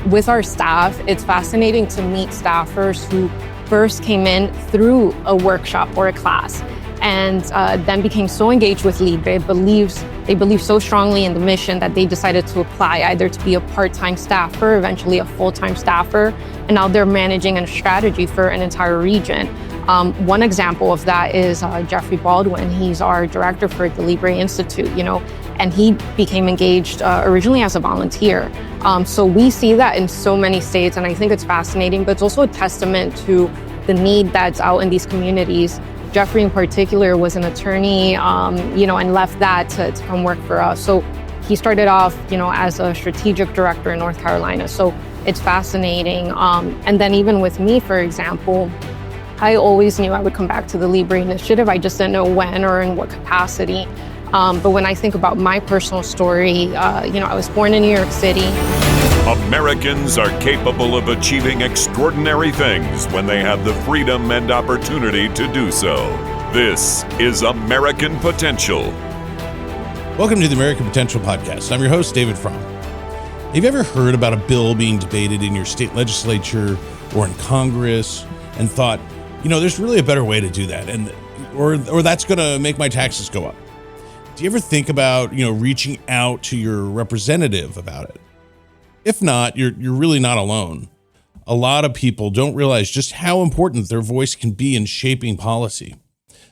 with our staff, it's fascinating to meet staffers who first came in through a workshop or a class and then became so engaged with LIBRE, they believe so strongly in the mission that they decided to apply either to be a part-time staffer, eventually a full-time staffer, and now they're managing a strategy for an entire region. One example of that is Jeffrey Baldwin. He's our director for the LIBRE Institute, and he became engaged originally as a volunteer. So we see that in so many states, and I think it's fascinating, but it's also a testament to the need that's out in these communities. Jeffrey in particular was an attorney, and left that to come work for us. So he started off, as a strategic director in North Carolina. So it's fascinating. And then even with me, for example, I always knew I would come back to the LIBRE initiative. I just didn't know when or in what capacity. But when I think about my personal story, I was born in New York City. Americans are capable of achieving extraordinary things when they have the freedom and opportunity to do so. This is American Potential. Welcome to the American Potential Podcast. I'm your host, David Fromm. Have you ever heard about a bill being debated in your state legislature or in Congress and thought, there's really a better way to do that, or that's going to make my taxes go up? Do you ever think about, reaching out to your representative about it? If not, you're really not alone. A lot of people don't realize just how important their voice can be in shaping policy.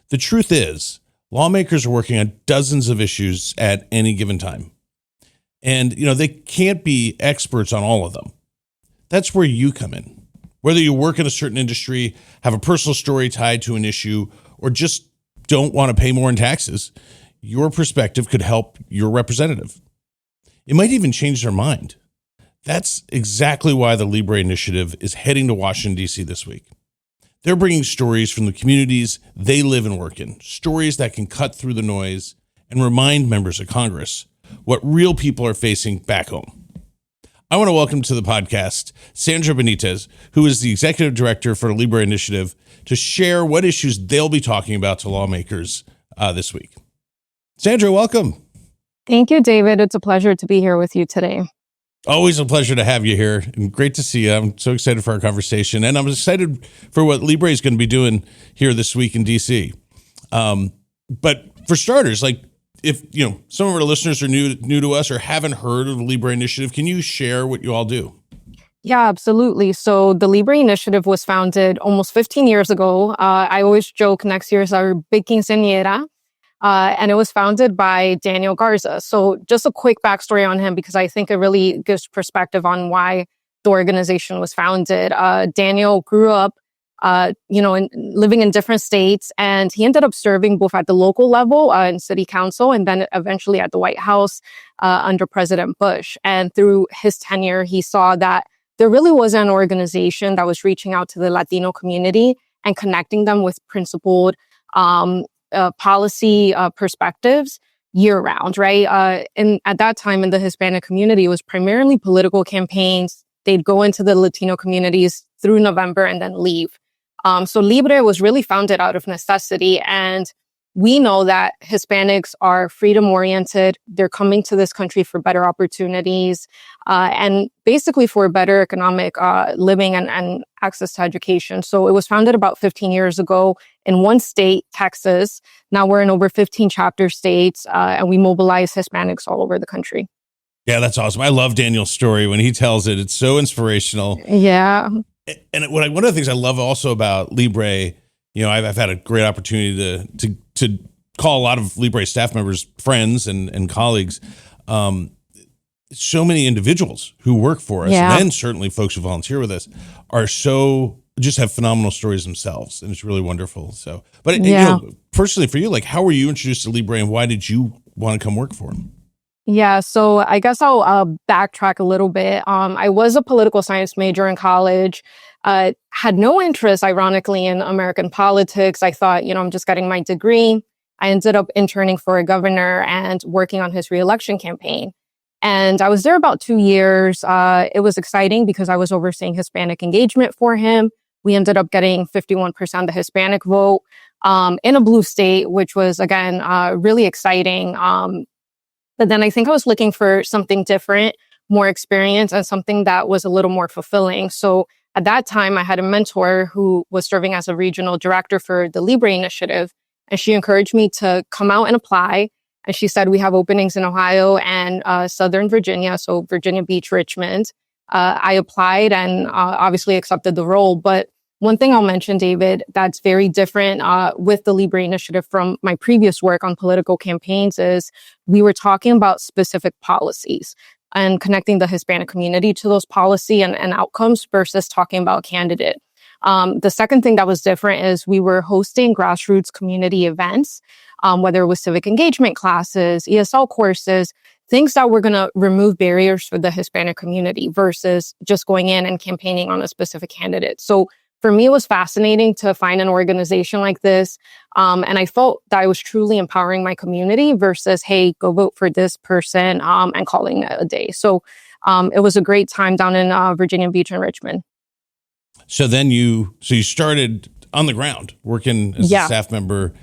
The truth is, lawmakers are working on dozens of issues at any given time. And, they can't be experts on all of them. That's where you come in. Whether you work in a certain industry, have a personal story tied to an issue, or just don't want to pay more in taxes, your perspective could help your representative. It might even change their mind. That's exactly why the LIBRE Initiative is heading to Washington, D.C. this week. They're bringing stories from the communities they live and work in, stories that can cut through the noise and remind members of Congress what real people are facing back home. I want to welcome to the podcast Sandra Benitez, who is the executive director for the LIBRE Initiative, to share what issues they'll be talking about to lawmakers this week. Sandra, welcome. Thank you, David. It's a pleasure to be here with you today. Always a pleasure to have you here, and great to see you. I'm so excited for our conversation, and I'm excited for what LIBRE is going to be doing here this week in DC. But for starters, if some of our listeners are new to us or haven't heard of the LIBRE Initiative, can you share what you all do? Yeah, absolutely. So the LIBRE Initiative was founded almost 15 years ago. I always joke next year is our big quinceañera. And it was founded by Daniel Garza. So just a quick backstory on him, because I think it really gives perspective on why the organization was founded. Daniel grew up, living in different states, and he ended up serving both at the local level in city council and then eventually at the White House under President Bush. And through his tenure, he saw that there really was an organization that was reaching out to the Latino community and connecting them with principled policy perspectives year round, right? And at that time in the Hispanic community, it was primarily political campaigns. They'd go into the Latino communities through November and then leave. So LIBRE was really founded out of necessity. And we know that Hispanics are freedom-oriented. They're coming to this country for better opportunities and basically for better economic living and access to education. So it was founded about 15 years ago in one state, Texas. Now we're in over 15 chapter states, and we mobilize Hispanics all over the country. Yeah, that's awesome. I love Daniel's story. When he tells it, it's so inspirational. Yeah. And one of the things I love also about LIBRE, I've had a great opportunity to call a lot of LIBRE staff members friends and colleagues. So many individuals who work for us, and then certainly folks who volunteer with us, are just have phenomenal stories themselves, and it's really wonderful. So, but personally for you, how were you introduced to LIBRE, and why did you want to come work for them? Yeah, so I guess I'll backtrack a little bit. I was a political science major in college. Had no interest, ironically, in American politics. I thought, I'm just getting my degree. I ended up interning for a governor and working on his reelection campaign. And I was there about 2 years. It was exciting because I was overseeing Hispanic engagement for him. We ended up getting 51% of the Hispanic vote in a blue state, which was, again, really exciting. But then I think I was looking for something different more experience and something that was a little more fulfilling. So at that time, I had a mentor who was serving as a regional director for the LIBRE initiative, and she encouraged me to come out and apply. And she said, we have openings in Ohio and Southern Virginia, so Virginia Beach, Richmond. I applied and obviously accepted the role. But one thing I'll mention, David, that's very different with the LIBRE initiative from my previous work on political campaigns is we were talking about specific policies and connecting the Hispanic community to those policy and outcomes versus talking about a candidate. The second thing that was different is we were hosting grassroots community events, whether it was civic engagement classes, ESL courses, things that were going to remove barriers for the Hispanic community versus just going in and campaigning on a specific candidate. So for me, it was fascinating to find an organization like this. And I felt that I was truly empowering my community versus, hey, go vote for this person and calling it a day. So it was a great time down in Virginia Beach and Richmond. So then you started on the ground working as a staff member,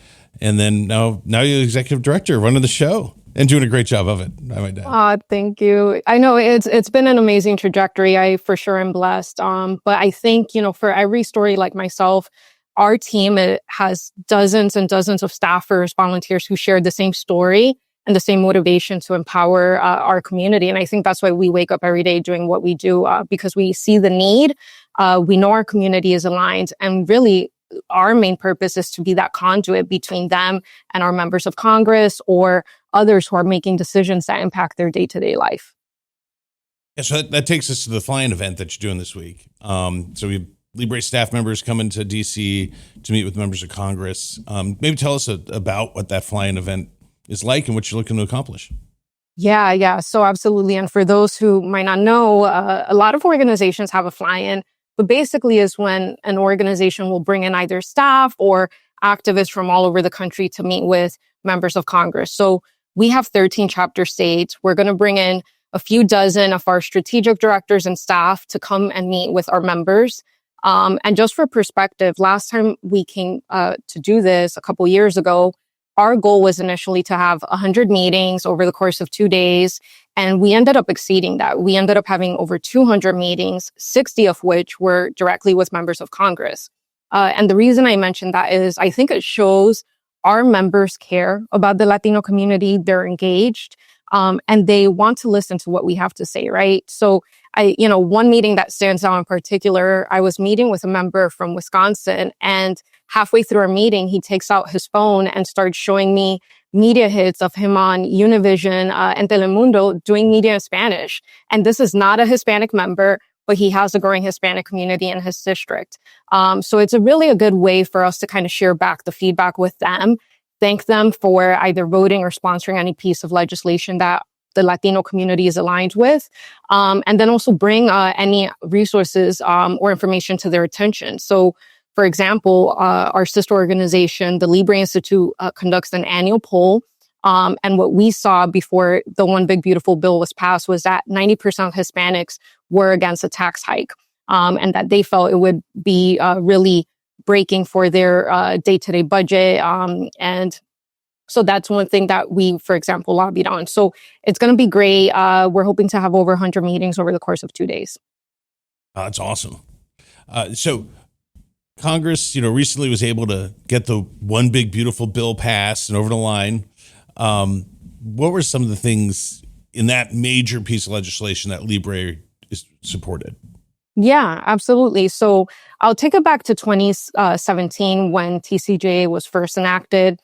and then now you're the executive director running the show and doing a great job of it, I might add. Thank you. I know it's been an amazing trajectory. I for sure am blessed. But I think, for every story like myself, our team has dozens and dozens of staffers, volunteers who share the same story and the same motivation to empower our community. And I think that's why we wake up every day doing what we do, because we see the need. We know our community is aligned, and really our main purpose is to be that conduit between them and our members of Congress or others who are making decisions that impact their day-to-day life. Yeah, so that takes us to the fly-in event that you're doing this week. So we have LIBRE staff members coming to DC to meet with members of Congress. Maybe tell us about what that fly-in event is like and what you're looking to accomplish. Yeah. So absolutely. And for those who might not know, a lot of organizations have a fly-in, but basically is when an organization will bring in either staff or activists from all over the country to meet with members of Congress. So we have 13 chapter states. We're going to bring in a few dozen of our strategic directors and staff to come and meet with our members. And just for perspective, last time we came to do this a couple years ago, our goal was initially to have 100 meetings over the course of 2 days, and we ended up exceeding that. We ended up having over 200 meetings, 60 of which were directly with members of Congress. And the reason I mentioned that is I think it shows our members care about the Latino community. They're engaged, and they want to listen to what we have to say, right? So one meeting that stands out in particular, I was meeting with a member from Wisconsin, and halfway through our meeting, he takes out his phone and starts showing me media hits of him on Univision and Telemundo doing media in Spanish. And this is not a Hispanic member, but he has a growing Hispanic community in his district. So it's really a good way for us to kind of share back the feedback with them, thank them for either voting or sponsoring any piece of legislation that the Latino community is aligned with, and then also bring any resources or information to their attention. So, for example, our sister organization, the LIBRE Institute, conducts an annual poll. And what we saw before the One Big Beautiful Bill was passed was that 90% of Hispanics were against a tax hike, and that they felt it would be really breaking for their day-to-day budget. And so that's one thing that we, for example, lobbied on. So it's going to be great. We're hoping to have over 100 meetings over the course of 2 days. That's awesome. So Congress, recently was able to get the One Big Beautiful Bill passed and over the line. What were some of the things in that major piece of legislation that LIBRE is supported? Yeah, absolutely. So I'll take it back to 2017 when TCJA was first enacted.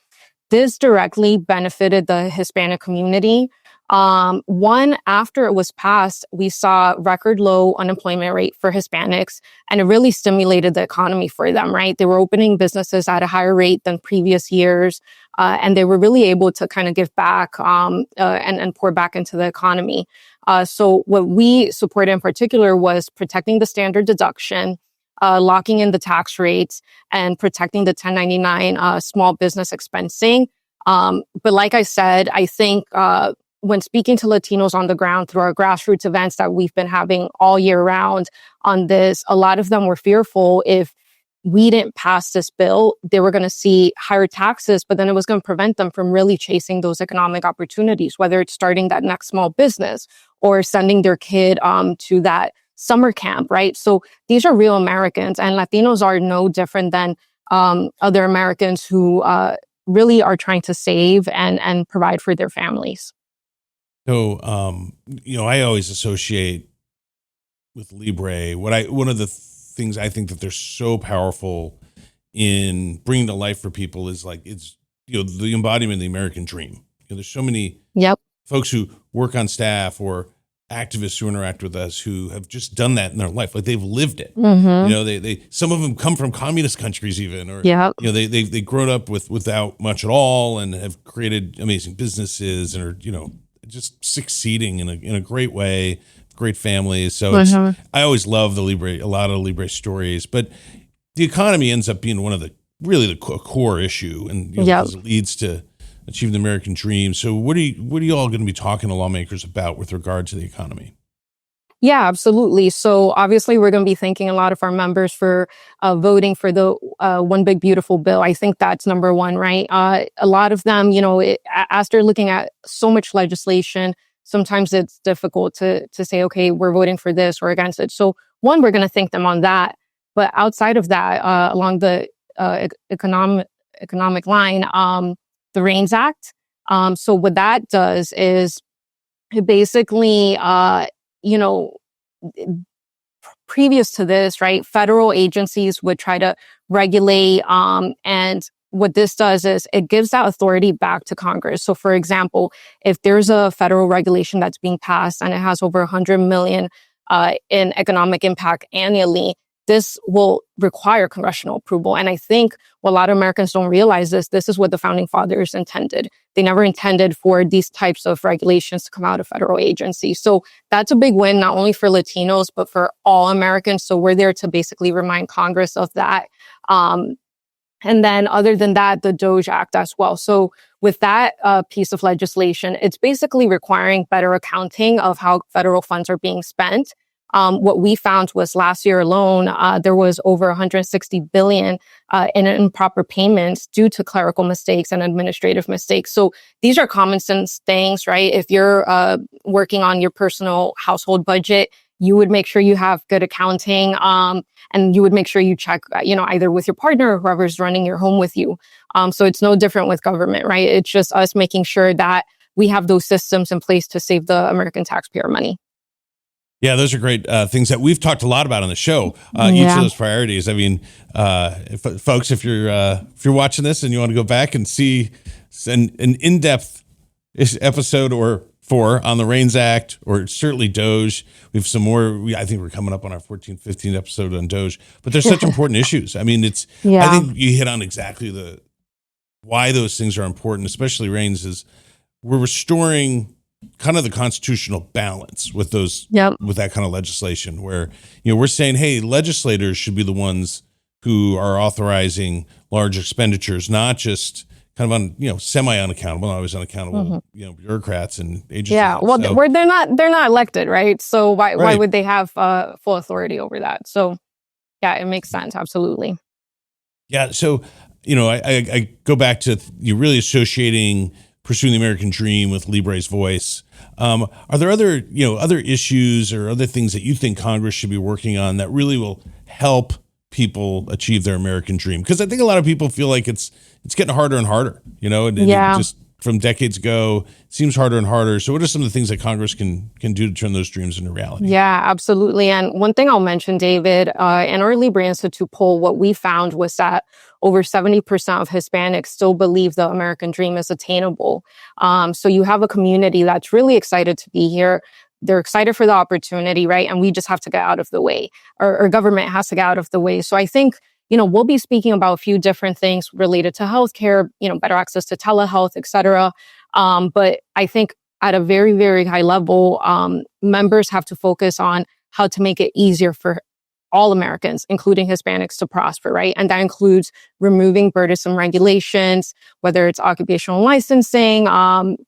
This directly benefited the Hispanic community. After it was passed, we saw record low unemployment rate for Hispanics, and it really stimulated the economy for them, right? They were opening businesses at a higher rate than previous years, and they were really able to kind of give back and pour back into the economy. So what we supported in particular was protecting the standard deduction, locking in the tax rates, and protecting the 1099 small business expensing. But like I said, I think when speaking to Latinos on the ground through our grassroots events that we've been having all year round on this, a lot of them were fearful if we didn't pass this bill, they were going to see higher taxes, but then it was going to prevent them from really chasing those economic opportunities, whether it's starting that next small business or sending their kid to that summer camp, right? So these are real Americans, and Latinos are no different than other Americans who really are trying to save and provide for their families. So, I always associate with LIBRE, one of the things I think that they're so powerful in bringing to life for people is like, it's, the embodiment of the American dream. There's so many folks who work on staff or activists who interact with us who have just done that in their life. Like they've lived it. They some of them come from communist countries even, or, they've grown up without much at all and have created amazing businesses and are, just succeeding in a great way, great families. So I always love a lot of LIBRE stories, but the economy ends up being one of the core issue, and because it leads to achieving the American dream. So what are you all going to be talking to lawmakers about with regard to the economy? Yeah, absolutely. So obviously we're going to be thanking a lot of our members for voting for the One Big Beautiful Bill. I think that's number one, right? A lot of them, as they're looking at so much legislation, sometimes it's difficult to say, okay, we're voting for this or against it. So one, we're going to thank them on that. But outside of that, along the economic line, the REINS Act. So what that does is it basically, previous to this, right, federal agencies would try to regulate, and what this does is it gives that authority back to Congress. So for example, if there's a federal regulation that's being passed and it has over 100 million in economic impact annually, this will require congressional approval. And I think what a lot of Americans don't realize is this is what the founding fathers intended. They never intended for these types of regulations to come out of federal agencies. So that's a big win, not only for Latinos, but for all Americans. So we're there to basically remind Congress of that. And then other than that, the DOJGAR Act as well. So with that piece of legislation, it's basically requiring better accounting of how federal funds are being spent. What we found was last year alone, there was over 160 billion in improper payments due to clerical mistakes and administrative mistakes. So these are common sense things, right? If you're working on your personal household budget, you would make sure you have good accounting, and you would make sure you check, either with your partner or whoever's running your home with you. So it's no different with government, right? It's just us making sure that we have those systems in place to save the American taxpayer money. Yeah, those are great things that we've talked a lot about on the show. Each of those priorities. I mean, folks, if you're watching this and you want to go back and see an in-depth episode or 4 on the REINS Act, or certainly DOJ, we have some more. I think we're coming up on our 14th, 15th episode on DOJ. But they're such important issues. I mean, I think you hit on exactly why those things are important, especially REINS, is we're restoring kind of the constitutional balance with with that kind of legislation where, we're saying, hey, legislators should be the ones who are authorizing large expenditures, not just kind of semi-unaccountable, not always unaccountable, bureaucrats and agencies. Yeah, well, they're not elected, right? So why would they have full authority over that? So yeah, it makes sense. Absolutely. Yeah. So, I go back to you really associating pursuing the American dream with LIBRE's voice. Are there other issues or other things that you think Congress should be working on that really will help people achieve their American dream? Because I think a lot of people feel like it's getting harder and harder, and it just from decades ago, it seems harder and harder. So what are some of the things that Congress can do to turn those dreams into reality? Yeah, absolutely. And one thing I'll mention, David, in our LIBRE Institute poll, what we found was that over 70% of Hispanics still believe the American dream is attainable. So you have a community that's really excited to be here. They're excited for the opportunity, right? And we just have to get out of the way, or government has to get out of the way. So I think, we'll be speaking about a few different things related to healthcare, better access to telehealth, et cetera. But I think at a very, very high level, members have to focus on how to make it easier for all Americans, including Hispanics, to prosper, right? And that includes removing burdensome regulations, whether it's occupational licensing, and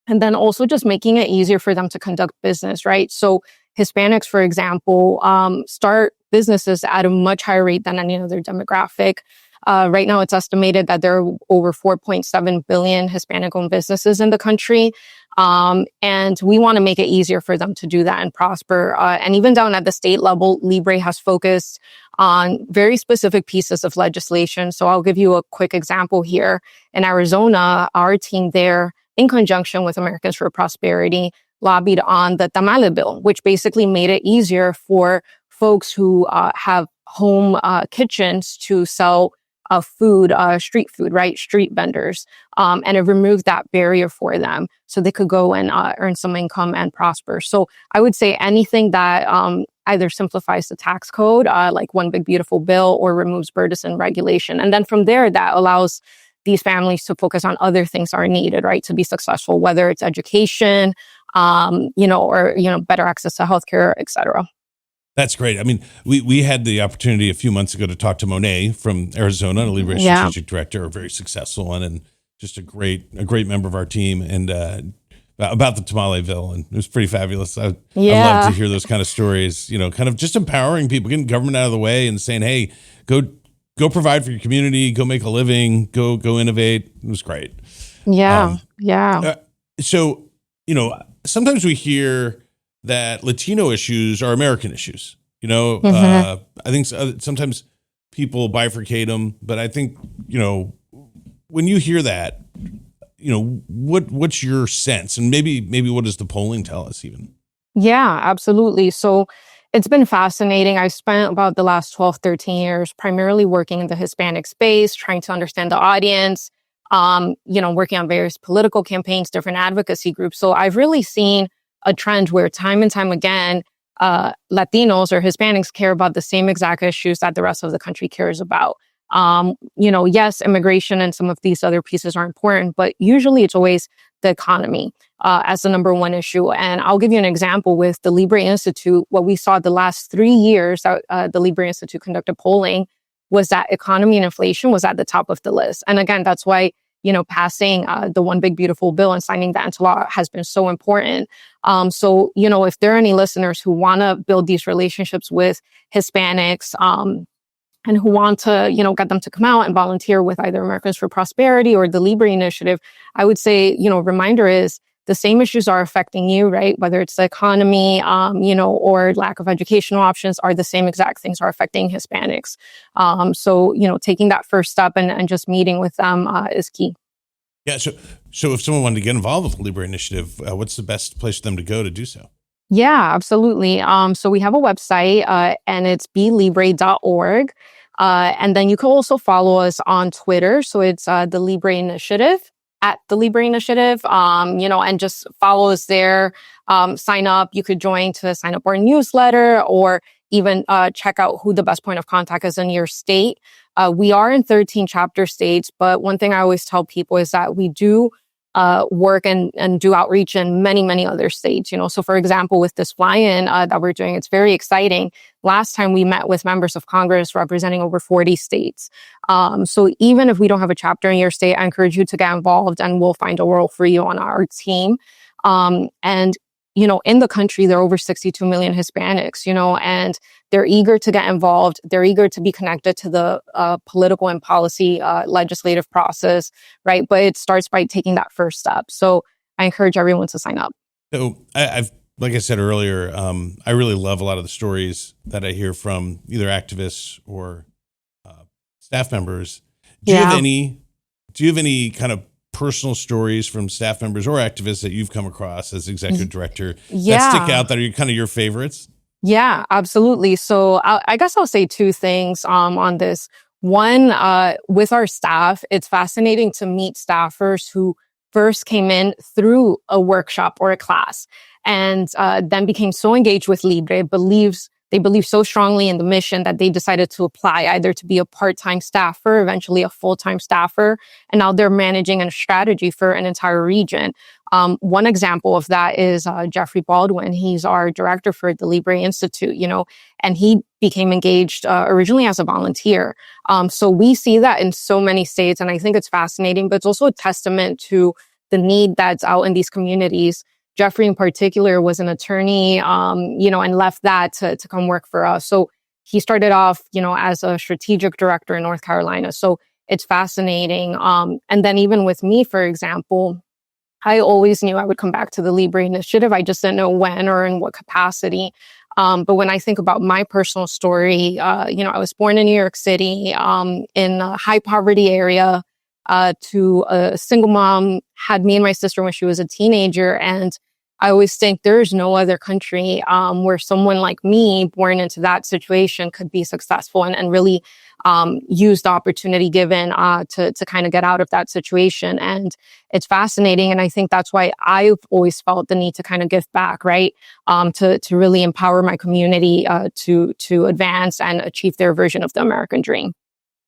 then also just making it easier for them to conduct business, right? So Hispanics, for example, start businesses at a much higher rate than any other demographic. Right now, it's estimated that there are over 4.7 billion Hispanic-owned businesses in the country. And we want to make it easier for them to do that and prosper. And even down at the state level, LIBRE has focused on very specific pieces of legislation. So I'll give you a quick example here. In Arizona, our team there, in conjunction with Americans for Prosperity, lobbied on the tamale bill, which basically made it easier for folks who have home kitchens to sell food, street food, right? Street vendors. And it removed that barrier for them so they could go and earn some income and prosper. So I would say anything that either simplifies the tax code, like one big beautiful bill, or removes burdensome regulation. And then from there, that allows these families to focus on other things that are needed, right, to be successful, whether it's education, or better access to healthcare, et cetera. That's great. I mean, we had the opportunity a few months ago to talk to Monet from Arizona, a LIBRE strategic director, a very successful one, and just a great member of our team, and about the tamale bill, and it was pretty fabulous. I love to hear those kind of stories. Kind of just empowering people, getting government out of the way, and saying, "Hey, go provide for your community, go make a living, go innovate." It was great. Yeah. So sometimes we hear that Latino issues are American issues. I think sometimes people bifurcate them, but I think, when you hear that, what's your sense? And maybe what does the polling tell us even? Yeah, absolutely. So it's been fascinating. I've spent about the last 12, 13 years primarily working in the Hispanic space, trying to understand the audience, working on various political campaigns, different advocacy groups. So I've really seen a trend where time and time again, Latinos or Hispanics care about the same exact issues that the rest of the country cares about. Yes, immigration and some of these other pieces are important, but usually it's always the economy as the number one issue. And I'll give you an example with the LIBRE Institute. What we saw the last 3 years that the LIBRE Institute conducted polling was that economy and inflation was at the top of the list. And again, that's why passing the one big beautiful bill and signing that into law has been so important. So if there are any listeners who want to build these relationships with Hispanics, and who want to, get them to come out and volunteer with either Americans for Prosperity or the LIBRE initiative, I would say, reminder is the same issues are affecting you, right? Whether it's the economy, or lack of educational options, are the same exact things are affecting Hispanics. So taking that first step and just meeting with them is key. Yeah. So if someone wanted to get involved with the LIBRE initiative, what's the best place for them to go to do so? Yeah, absolutely. So we have a website and it's blibre.org. And then you can also follow us on Twitter. So it's the LIBRE Initiative, at the LIBRE Initiative, and just follow us there. Sign up. You could join to sign up our newsletter, or even check out who the best point of contact is in your state. We are in 13 chapter states, but one thing I always tell people is that we do work and do outreach in many, many other states. So for example, with this fly-in that we're doing, it's very exciting. Last time we met with members of Congress representing over 40 states. So even if we don't have a chapter in your state, I encourage you to get involved, and we'll find a role for you on our team. And in the country, there are over 62 million Hispanics, and they're eager to get involved. They're eager to be connected to the political and policy legislative process, right? But it starts by taking that first step. So I encourage everyone to sign up. So I've, like I said earlier, I really love a lot of the stories that I hear from either activists or staff members. Do you have any kind of personal stories from staff members or activists that you've come across as executive director that stick out, that are kind of your favorites? Yeah, absolutely. So I guess I'll say two things on this. One, with our staff, it's fascinating to meet staffers who first came in through a workshop or a class and then became so engaged with LIBRE, they believe so strongly in the mission that they decided to apply either to be a part-time staffer, eventually a full-time staffer, and now they're managing a strategy for an entire region. One example of that is Jeffrey Baldwin. He's our director for the LIBRE Institute, and he became engaged originally as a volunteer. So we see that in so many states, and I think it's fascinating, but it's also a testament to the need that's out in these communities. Jeffrey in particular was an attorney, and left that to come work for us. So he started off, as a strategic director in North Carolina. So it's fascinating. And then even with me, for example, I always knew I would come back to the LIBRE initiative. I just didn't know when or in what capacity. But when I think about my personal story, I was born in New York City, in a high poverty area, to a single mom, had me and my sister when she was a teenager. And I always think there is no other country where someone like me, born into that situation, could be successful and really use the opportunity given to kind of get out of that situation. And it's fascinating. And I think that's why I've always felt the need to kind of give back, right? To really empower my community to advance and achieve their version of the American dream.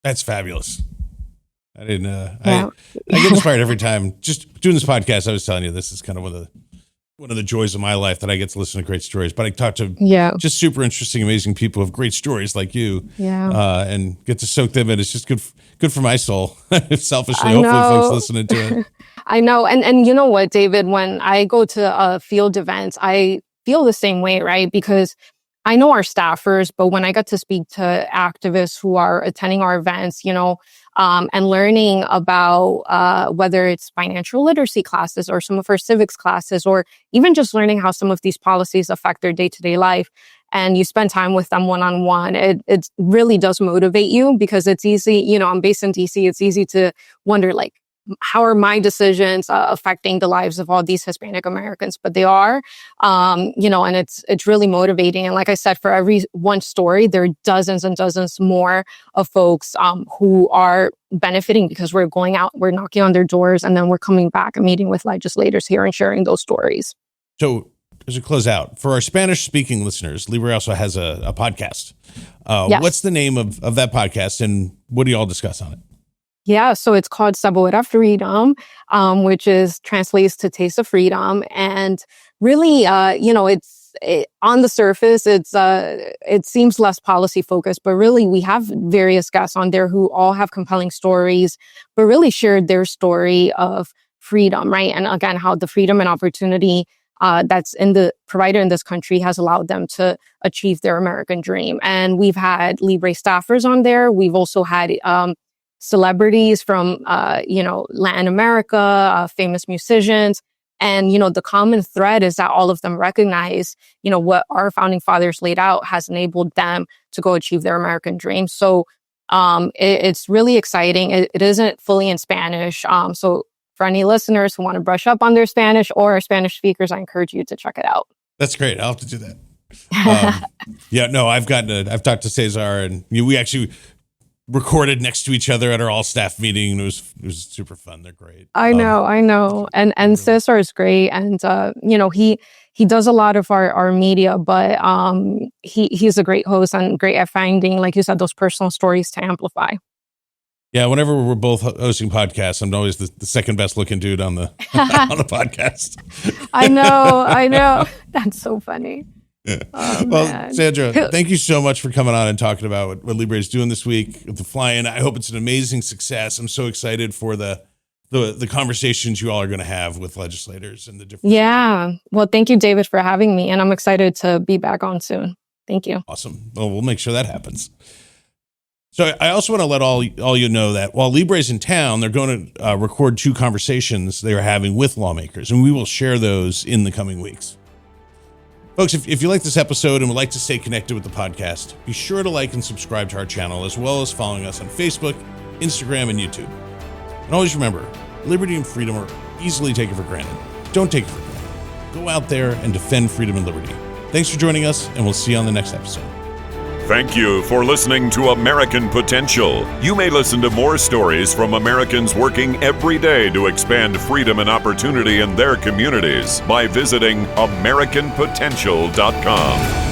That's fabulous. I didn't, I get inspired every time. Just doing this podcast, I was telling you, this is kind of one of the joys of my life, that I get to listen to great stories. But I talk to just super interesting, amazing people who have great stories like you, and get to soak them in. It's just good for my soul. Selfishly, hopefully folks listening to it. I know. And you know what, David, when I go to field events, I feel the same way, right? Because I know our staffers, but when I got to speak to activists who are attending our events, and learning about whether it's financial literacy classes or some of our civics classes, or even just learning how some of these policies affect their day-to-day life, and you spend time with them one-on-one, it really does motivate you, because it's easy, I'm based in DC, it's easy to wonder, like, how are my decisions affecting the lives of all these Hispanic Americans? But they are, and it's really motivating. And like I said, for every one story, there are dozens and dozens more of folks who are benefiting, because we're going out, we're knocking on their doors, and then we're coming back and meeting with legislators here and sharing those stories. So as we close out, for our Spanish-speaking listeners, LIBRE also has a podcast. Yes. What's the name of that podcast, and what do you all discuss on it? Yeah, so it's called Sabor a Freedom, which translates to Taste of Freedom. And really, on the surface, it seems less policy focused, but really we have various guests on there who all have compelling stories, but really shared their story of freedom, right? And again, how the freedom and opportunity that's provided in this country has allowed them to achieve their American dream. And we've had LIBRE staffers on there. We've also had celebrities from, Latin America, famous musicians. And, the common thread is that all of them recognize, what our founding fathers laid out has enabled them to go achieve their American dream. So it's really exciting. It isn't fully in Spanish. So for any listeners who want to brush up on their Spanish or are Spanish speakers, I encourage you to check it out. That's great. I'll have to do that. I've talked to Cesar, and we actually recorded next to each other at our all staff meeting. It was super fun. They're great. I know. And Cesar is great. And, he does a lot of our media, but he's a great host and great at finding, like you said, those personal stories to amplify. Yeah. Whenever we're both hosting podcasts, I'm always the second best looking dude on the, on the podcast. I know. That's so funny. Yeah. Well, Sandra, thank you so much for coming on and talking about what LIBRE is doing this week with the fly-in. I hope it's an amazing success. I'm so excited for the conversations you all are going to have with legislators and the different. Yeah. Well, thank you, David, for having me. And I'm excited to be back on soon. Thank you. Awesome. Well, we'll make sure that happens. So I also want to let all you know that while LIBRE is in town, they're going to record 2 conversations they are having with lawmakers, and we will share those in the coming weeks. Folks, if you like this episode and would like to stay connected with the podcast, be sure to like and subscribe to our channel, as well as following us on Facebook, Instagram, and YouTube. And always remember, liberty and freedom are easily taken for granted. Don't take it for granted. Go out there and defend freedom and liberty. Thanks for joining us, and we'll see you on the next episode. Thank you for listening to American Potential. You may listen to more stories from Americans working every day to expand freedom and opportunity in their communities by visiting AmericanPotential.com.